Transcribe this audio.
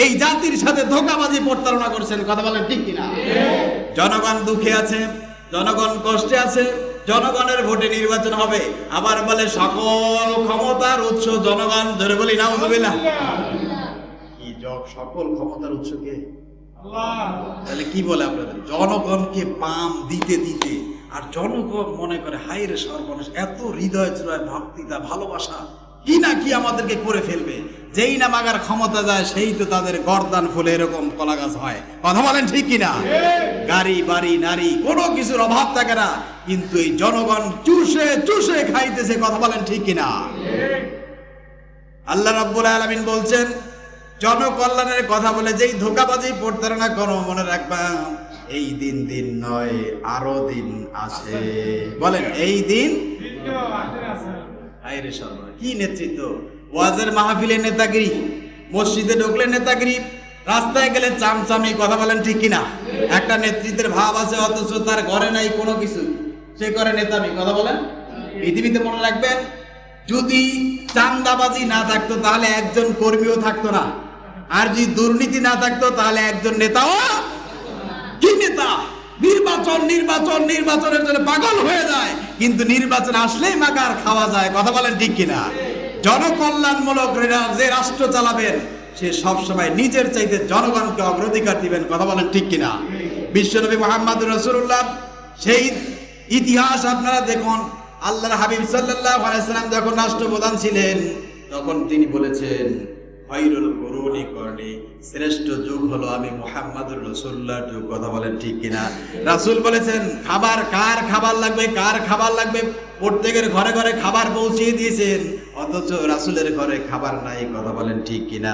এই জাতির সাথে ধোঁকাবাজি প্রতারণা করছেন। কথা বলেন ঠিক কিনা? জনগণ দুঃখে আছে, জনগণ কষ্টে আছে, জনগণের ভোটে নির্বাচন হবে, আবার বলে সকল ক্ষমতার উৎস জনগণ। ধরে বলি নাউজুবিল্লাহ। কি জগ সকল ক্ষমতার উৎস কে? আল্লাহ। তাহলে কি বলে আপনাদের? জনগণকে পাম দিতে দিতে আর জনগণ মনে করে হায় রে সর্বনাশ, এত হৃদয় জোড়ায় ভক্তিটা ভালোবাসা কি না কি আমাদেরকে করে ফেলবে। যেই না মাগার ক্ষমতা যায় সেই তো তাদের গর্দান ফুলে এরকম কলা গাছ হয়। কথা বলেন ঠিক কিনা? গাড়ি বাড়ি নারী কোনো কিছুর অভাব থাকে না, কিন্তু এই জনগণ চুষে চুষে খাইতেছে। কথা বলেন ঠিক কিনা? আল্লাহ রাব্বুল আলামিন বলছেন জনকল্যাণের কথা বলে যেই ধোঁকাবাজি প্রতারণা করো, মনে রাখবা এই দিন দিন নয়, আরো দিন আছে। বলেন এই দিন আইরে সর্বনাশ। কি নেতৃত্ব! ওয়াজের মাহফিলে নেতাগিরি, মসজিদে ঢুকলে নেতাগিরি, রাস্তায় গেলে চামচামি। কথা বলেন ঠিক কিনা? একটা নেতৃত্বের ভাব আছে অথচ তার ঘরে নাই কোনো কিছু, সে করে নেতামি। কথা বলেন। পৃথিবীতে মনে রাখবেন যদি চাঁদাবাজি না থাকতো তাহলে একজন কর্মীও থাকতো না, আর যদি দুর্নীতি না থাকতো তাহলে একজন নেতাও কি নেতা। নির্বাচন নির্বাচন নির্বাচনের জন্য পাগল হয়ে যায়, কিন্তু নির্বাচন আসলেই মাগার খাওয়া যায়। কথা বলেন ঠিক কিনা? জনকল্যাণমূলক যে রাষ্ট্র চালাবেন সে সবসময় নিজের চাইতে জনগণকে অগ্রাধিকার দিবেন। কথা বলেন ঠিক কিনা? বিশ্বনবী মুহাম্মদুর রাসূলুল্লাহ সেই ইতিহাস আপনারা দেখুন। আল্লাহর হাবিব সাল্লাল্লাহু আলাইহি সাল্লাম যখন রাষ্ট্রপ্রধান ছিলেন তখন তিনি বলেছেন খায়রুল কুরুনি করনি, শ্রেষ্ঠ যুগ হলো আমি মুহাম্মদুর রাসূলুল্লাহর যুগ। কথা বলেন ঠিক কিনা? রাসূল বলেছেন খাবার কার খাবার লাগবে, কার খাবার লাগবে, প্রত্যেকের ঘরে ঘরে খাবার পৌঁছিয়ে দিয়েছেন, অথচ রাসূলের ঘরে খাবার নাই। কথা বলেন ঠিক কিনা?